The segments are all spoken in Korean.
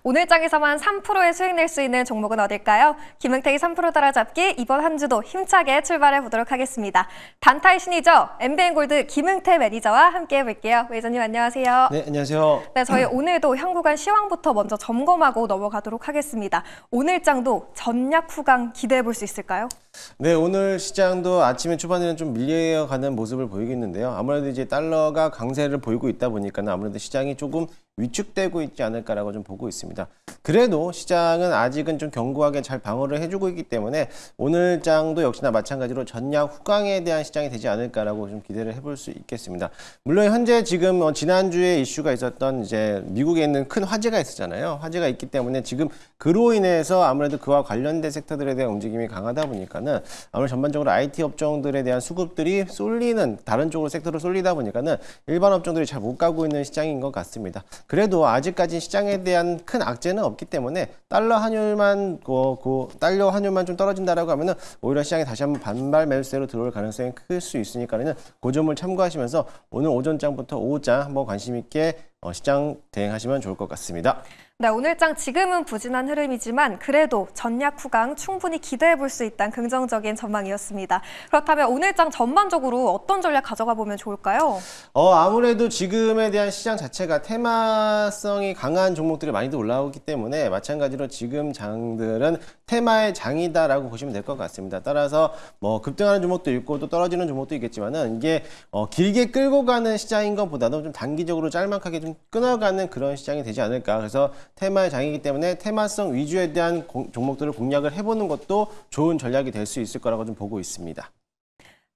오늘 장에서만 3%의 수익 낼 수 있는 종목은 어딜까요? 김응택의 3% 따라잡기 이번 한 주도 힘차게 출발해 보도록 하겠습니다. 단타의 신이죠. MBN골드 김응택 매니저와 함께 해볼게요. 매니저님 안녕하세요. 네, 안녕하세요. 네, 저희 오늘도 현구간 시황부터 먼저 점검하고 넘어가도록 하겠습니다. 오늘 장도 전략 후강 기대해 볼 수 있을까요? 네, 오늘 시장도 아침에 초반에는 좀 밀려가는 모습을 보이겠는데요. 아무래도 이제 달러가 강세를 보이고 있다 보니까 아무래도 시장이 조금 위축되고 있지 않을까라고 좀 보고 있습니다. 그래도 시장은 아직은 좀 견고하게 잘 방어를 해주고 있기 때문에 오늘 장도 역시나 마찬가지로 전략 후강에 대한 시장이 되지 않을까라고 좀 기대를 해볼 수 있겠습니다. 물론 현재 지금 지난주에 이슈가 있었던 이제 미국에 있는 큰 화재가 있었잖아요. 화재가 있기 때문에 지금 그로 인해서 아무래도 그와 관련된 섹터들에 대한 움직임이 강하다 보니까는 아무래도 전반적으로 IT 업종들에 대한 수급들이 쏠리는 다른 쪽으로 sek터로 쏠리다 보니까는 일반 업종들이 잘 못 가고 있는 시장인 것 같습니다. 그래도 아직까지 시장에 대한 큰 악재는 없기 때문에 달러 환율만 좀 떨어진다라고 하면은 오히려 시장에 다시 한번 반발 매수세로 들어올 가능성이 클 수 있으니까는 그 점을 참고하시면서 오늘 오전장부터 오후장 한번 관심 있게 시장 대응하시면 좋을 것 같습니다. 네, 오늘 장 지금은 부진한 흐름이지만 그래도 전략 후강 충분히 기대해 볼 수 있다는 긍정적인 전망이었습니다. 그렇다면 오늘 장 전반적으로 어떤 전략 가져가 보면 좋을까요? 아무래도 지금에 대한 시장 자체가 테마성이 강한 종목들이 많이들 올라오기 때문에 마찬가지로 지금 장들은 테마의 장이다라고 보시면 될 것 같습니다. 따라서 뭐 급등하는 종목도 있고 또 떨어지는 종목도 있겠지만은 이게 길게 끌고 가는 시장인 것보다도 좀 단기적으로 짤막하게 좀 끊어가는 그런 시장이 되지 않을까. 그래서 테마의 장이기 때문에 테마성 위주에 대한 종목들을 공략을 해보는 것도 좋은 전략이 될 수 있을 거라고 좀 보고 있습니다.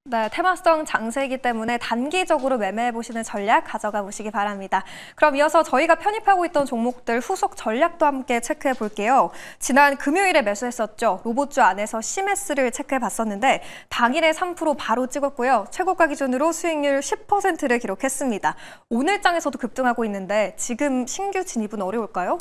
네, 테마성 장세이기 때문에 단기적으로 매매해 보시는 전략 가져가 보시기 바랍니다. 그럼 이어서 저희가 편입하고 있던 종목들 후속 전략도 함께 체크해 볼게요. 지난 금요일에 매수했었죠. 로봇주 안에서 시메스를 체크해 봤었는데 당일에 3% 바로 찍었고요. 최고가 기준으로 수익률 10%를 기록했습니다. 오늘 장에서도 급등하고 있는데 지금 신규 진입은 어려울까요?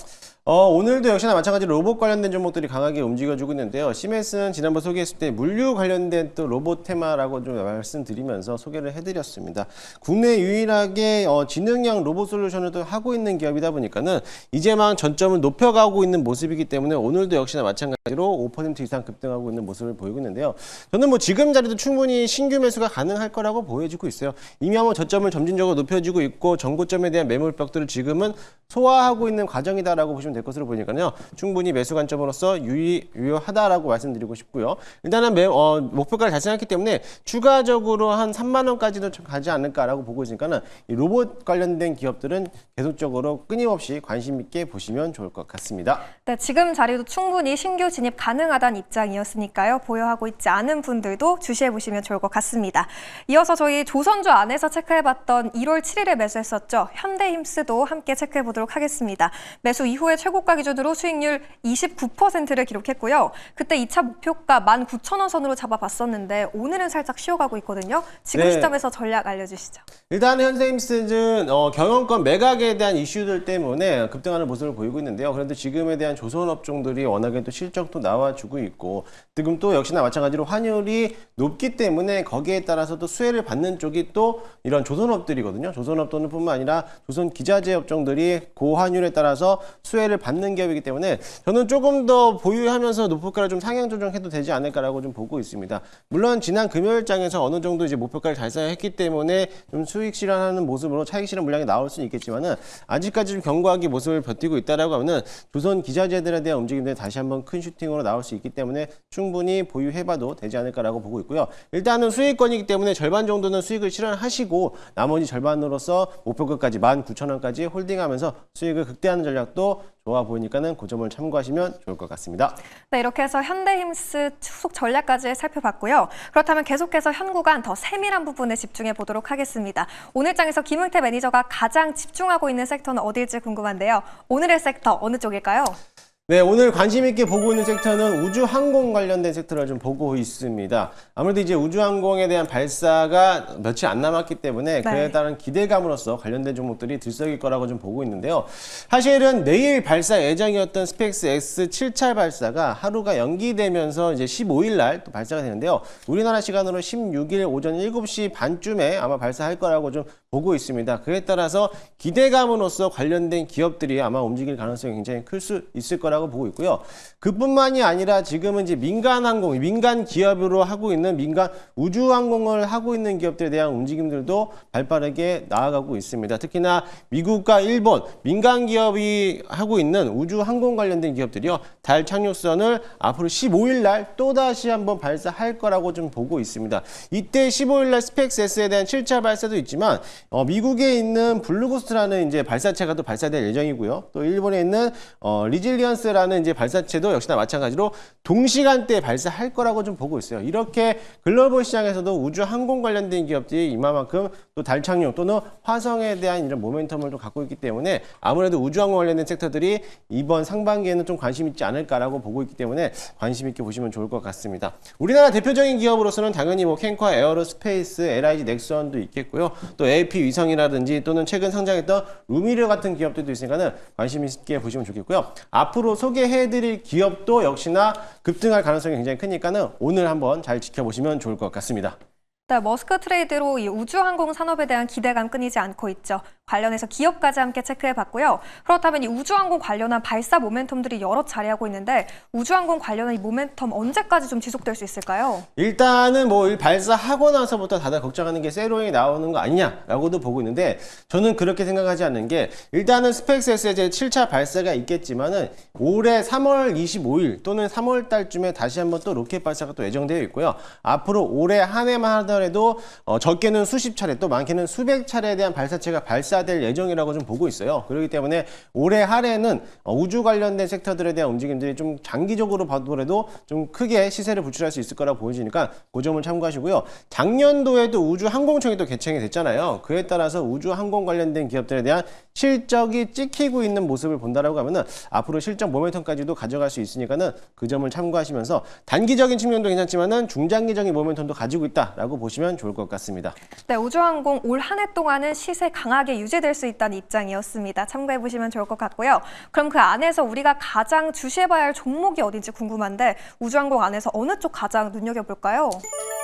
오늘도 역시나 마찬가지로 로봇 관련된 종목들이 강하게 움직여주고 있는데요. 시메스는 지난번 소개했을 때 물류 관련된 또 로봇 테마라고 좀 말씀드리면서 소개를 해드렸습니다. 국내 유일하게 지능형 로봇 솔루션을 또 하고 있는 기업이다 보니까는 이제 막 전점을 높여가고 있는 모습이기 때문에 오늘도 역시나 마찬가지로 5% 이상 급등하고 있는 모습을 보이고 있는데요. 저는 뭐 지금 자리도 충분히 신규 매수가 가능할 거라고 보여지고 있어요. 이미 한번 저점을 점진적으로 높여지고 있고 전고점에 대한 매물벽들을 지금은 소화하고 있는 과정이다라고 보시면 될 것으로 보니까요. 충분히 매수 관점으로서 유효하다라고 말씀드리고 싶고요. 일단은 목표가를 달성했기 때문에 추가적으로 한 3만 원까지도 가지 않을까라고 보고 있으니까는 이 로봇 관련된 기업들은 계속적으로 끊임없이 관심 있게 보시면 좋을 것 같습니다. 네, 지금 자리도 충분히 신규 진입 가능하다는 입장이었으니까요. 보유하고 있지 않은 분들도 주시해 보시면 좋을 것 같습니다. 이어서 저희 조선주 안에서 체크해봤던 1월 7일에 매수했었죠. 현대힘스도 함께 체크해 보도록 하겠습니다. 매수 이후에 최고가 기준으로 수익률 29%를 기록했고요. 그때 2차 목표가 19,000원 선으로 잡아봤었는데 오늘은 살짝 쉬어가고 있거든요. 지금 시점에서 전략 알려주시죠. 일단 현대힘스는 경영권 매각에 대한 이슈들 때문에 급등하는 모습을 보이고 있는데요. 그런데 지금에 대한 조선 업종들이 워낙에 또 실적도 나와주고 있고 지금 또 역시나 마찬가지로 환율이 높기 때문에 거기에 따라서 또 수혜를 받는 쪽이 또 이런 조선업들이거든요. 조선업뿐만 아니라 조선 기자재 업종들이 고환율에 따라서 수혜를 받는 기업이기 때문에 저는 조금 더 보유하면서 목표가를 좀 상향 조정해도 되지 않을까라고 좀 보고 있습니다. 물론 지난 금요일장에서 어느 정도 이제 목표가를 달성했기 때문에 좀 수익 실현하는 모습으로 차익 실현 물량이 나올 수는 있겠지만은 아직까지 좀 견고하게 모습을 버티고 있다라고 하면은 조선 기자재들에 대한 움직임들이 다시 한번 큰 슈팅으로 나올 수 있기 때문에 충분히 보유해봐도 되지 않을까라고 보고 있고요. 일단은 수익권이기 때문에 절반 정도는 수익을 실현하시고 나머지 절반으로서 목표가까지 19,000원까지 홀딩하면서 수익을 극대화하는 전략도 좋아 보이니까는 그 점을 참고하시면 좋을 것 같습니다. 네, 이렇게 해서 현대힘스 후속 전략까지 살펴봤고요. 그렇다면 계속해서 현구간 더 세밀한 부분에 집중해 보도록 하겠습니다. 오늘 장에서 김응태 매니저가 가장 집중하고 있는 섹터는 어딜지 궁금한데요. 오늘의 섹터 어느 쪽일까요? 네, 오늘 관심 있게 보고 있는 섹터는 우주항공 관련된 섹터를 좀 보고 있습니다. 아무래도 이제 우주항공에 대한 발사가 며칠 안 남았기 때문에 그에 따른 기대감으로서 관련된 종목들이 들썩일 거라고 좀 보고 있는데요. 사실은 내일 발사 예정이었던 스페이스 X 7차 발사가 하루가 연기되면서 이제 15일 날 또 발사가 되는데요. 우리나라 시간으로 16일 오전 7시 반쯤에 아마 발사할 거라고 좀 보고 있습니다. 그에 따라서 기대감으로서 관련된 기업들이 아마 움직일 가능성이 굉장히 클 수 있을 거라고 보고 있고요. 그뿐만이 아니라 지금은 이제 민간 항공, 민간 기업으로 하고 있는 민간 우주항공을 하고 있는 기업들에 대한 움직임들도 발빠르게 나아가고 있습니다. 특히나 미국과 일본 민간 기업이 하고 있는 우주항공 관련된 기업들이요. 달 착륙선을 앞으로 15일 날 또다시 한번 발사할 거라고 좀 보고 있습니다. 이때 15일 날 스페이스 X에 대한 7차 발사도 있지만 미국에 있는 블루고스트라는 이제 발사체가 또 발사될 예정이고요. 또 일본에 있는 리질리언스라는 이제 발사체도 역시나 마찬가지로 동시간대에 발사할 거라고 좀 보고 있어요. 이렇게 글로벌 시장에서도 우주 항공 관련된 기업들이 이만큼 또 달 착륙 또는 화성에 대한 이런 모멘텀을 또 갖고 있기 때문에 아무래도 우주 항공 관련된 섹터들이 이번 상반기에는 좀 관심 있지 않을까라고 보고 있기 때문에 관심 있게 보시면 좋을 것 같습니다. 우리나라 대표적인 기업으로서는 당연히 뭐 캔커 에어로스페이스, LIG 넥선도 있겠고요. 또 AP 위성이라든지 또는 최근 상장했던 루미르 같은 기업들도 있으니까는 관심 있게 보시면 좋겠고요. 앞으로 소개해드릴 기업도 역시나 급등할 가능성이 굉장히 크니까는 오늘 한번 잘 지켜보시면 좋을 것 같습니다. 네, 머스크 트레이드로 이 우주항공 산업에 대한 기대감 끊이지 않고 있죠. 관련해서 기업까지 함께 체크해봤고요. 그렇다면 이 우주항공 관련한 발사 모멘텀들이 여러 자리하고 있는데 우주항공 관련한 이 모멘텀 언제까지 좀 지속될 수 있을까요? 일단은 뭐 발사하고 나서부터 다들 걱정하는 게 세로잉이 나오는 거 아니냐라고도 보고 있는데 저는 그렇게 생각하지 않는 게 일단은 스페이스 X의 제 7차 발사가 있겠지만은 올해 3월 25일 또는 3월 달쯤에 다시 한번 또 로켓 발사가 또 예정되어 있고요. 앞으로 올해 한 해만 하더라도 적게는 수십 차례 또 많게는 수백 차례에 대한 발사체가 발사될 예정이라고 좀 보고 있어요. 그렇기 때문에 올해 한 해는 우주 관련된 섹터들에 대한 움직임들이 좀 장기적으로 봐더라도 좀 크게 시세를 불출할 수 있을 거라고 보여지니까 그 점을 참고하시고요. 작년도에도 우주 항공청이 또 개청이 됐잖아요. 그에 따라서 우주 항공 관련된 기업들에 대한 실적이 찍히고 있는 모습을 본다라고 하면은 앞으로 실적 모멘텀까지도 가져갈 수 있으니까는 그 점을 참고하시면서 단기적인 측면도 괜찮지만은 중장기적인 모멘텀도 가지고 있다라고 보시면 좋을 것 같습니다. 네, 우주항공 올 한 해 동안은 시세 강하게 유지될 수 있다는 입장이었습니다. 참고해 보시면 좋을 것 같고요. 그럼 그 안에서 우리가 가장 주시해봐야 할 종목이 어딘지 궁금한데 우주항공 안에서 어느 쪽 가장 눈여겨볼까요?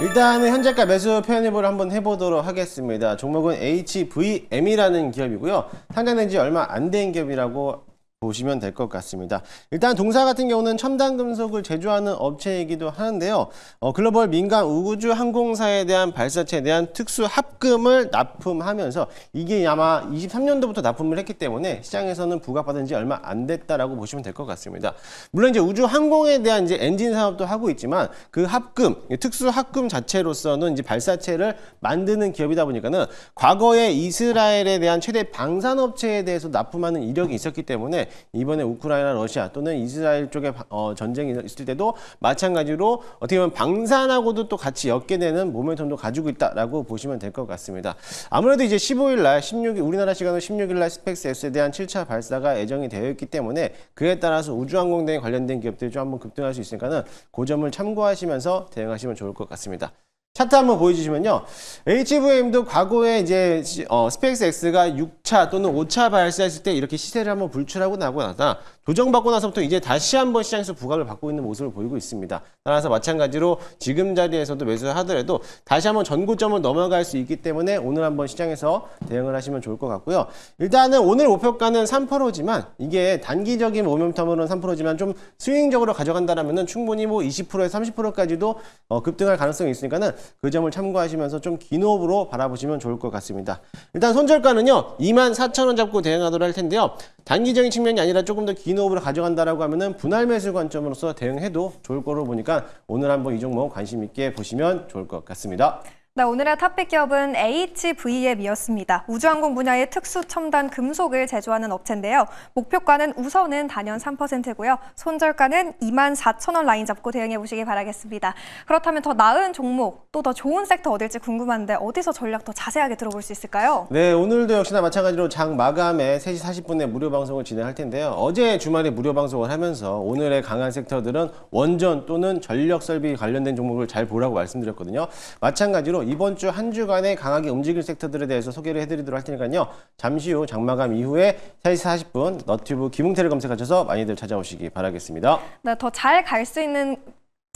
일단은 현재가 매수 편입을 한번 해보도록 하겠습니다. 종목은 HVM이라는 기업이고요. 상장된 지 얼마 안 된 기업이라고 보시면 될 것 같습니다. 일단 동사 같은 경우는 첨단 금속을 제조하는 업체이기도 하는데요. 글로벌 민간 우주 항공사에 대한 발사체에 대한 특수 합금을 납품하면서 이게 아마 23년도부터 납품을 했기 때문에 시장에서는 부각받은 지 얼마 안 됐다라고 보시면 될 것 같습니다. 물론 이제 우주 항공에 대한 이제 엔진 사업도 하고 있지만 그 합금, 특수 합금 자체로서는 이제 발사체를 만드는 기업이다 보니까는 과거에 이스라엘에 대한 최대 방산업체에 대해서 납품하는 이력이 있었기 때문에 이번에 우크라이나, 러시아 또는 이스라엘 쪽에 전쟁이 있을 때도 마찬가지로 어떻게 보면 방산하고도 또 같이 엮게 되는 모멘텀도 가지고 있다라고 보시면 될 것 같습니다. 아무래도 이제 15일 날, 16일, 우리나라 시간으로 16일 날 스페이스 X에 대한 7차 발사가 예정이 되어 있기 때문에 그에 따라서 우주항공 등 관련된 기업들이 좀 한번 급등할 수 있으니까는 그 점을 참고하시면서 대응하시면 좋을 것 같습니다. 차트 한번 보여주시면요. HVM도 과거에 이제 스페이스 X가 6차 또는 5차 발사했을 때 이렇게 시세를 한번 불출하고 나고 나다 조정받고 나서부터 이제 다시 한번 시장에서 부각을 받고 있는 모습을 보이고 있습니다. 따라서 마찬가지로 지금 자리에서도 매수를 하더라도 다시 한번 전고점을 넘어갈 수 있기 때문에 오늘 한번 시장에서 대응을 하시면 좋을 것 같고요. 일단은 오늘 목표가는 3%지만 이게 단기적인 모멘텀으로는 3%지만 좀 스윙적으로 가져간다라면은 충분히 뭐 20%에서 30%까지도 급등할 가능성이 있으니까는 그 점을 참고하시면서 좀 긴 호흡으로 바라보시면 좋을 것 같습니다. 일단 손절가는요 24,000원 잡고 대응하도록 할 텐데요. 단기적인 측면이 아니라 조금 더 긴 호흡으로 가져간다라고 하면은 분할 매수 관점으로서 대응해도 좋을 거로 보니까 오늘 한번 이 종목 관심 있게 보시면 좋을 것 같습니다. 네, 오늘의 탑픽 기업은 HVM이었습니다. 우주항공 분야의 특수 첨단 금속을 제조하는 업체인데요. 목표가는 우선은 단연 3%고요. 손절가는 24,000원 라인 잡고 대응해 보시기 바라겠습니다. 그렇다면 더 나은 종목, 또 더 좋은 섹터 어딜지 궁금한데 어디서 전략 더 자세하게 들어볼 수 있을까요? 네, 오늘도 역시나 마찬가지로 장 마감에 3시 40분에 무료 방송을 진행할 텐데요. 어제 주말에 무료 방송을 하면서 오늘의 강한 섹터들은 원전 또는 전력 설비 관련된 종목을 잘 보라고 말씀드렸거든요. 마찬가지로 이번 주 한 주간에 강하게 움직일 섹터들에 대해서 소개를 해드리도록 할 테니까요. 잠시 후 장마감 이후에 3시 40분 너튜브 김웅태를 검색하셔서 많이들 찾아오시기 바라겠습니다. 네, 더 잘 갈 수 있는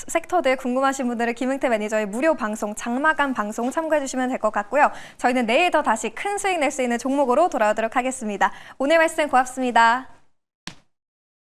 섹터들 궁금하신 분들은 김웅태 매니저의 무료 방송, 장마감 방송 참고해 주시면 될 것 같고요. 저희는 내일 더 다시 큰 수익 낼 수 있는 종목으로 돌아오도록 하겠습니다. 오늘 말씀 고맙습니다.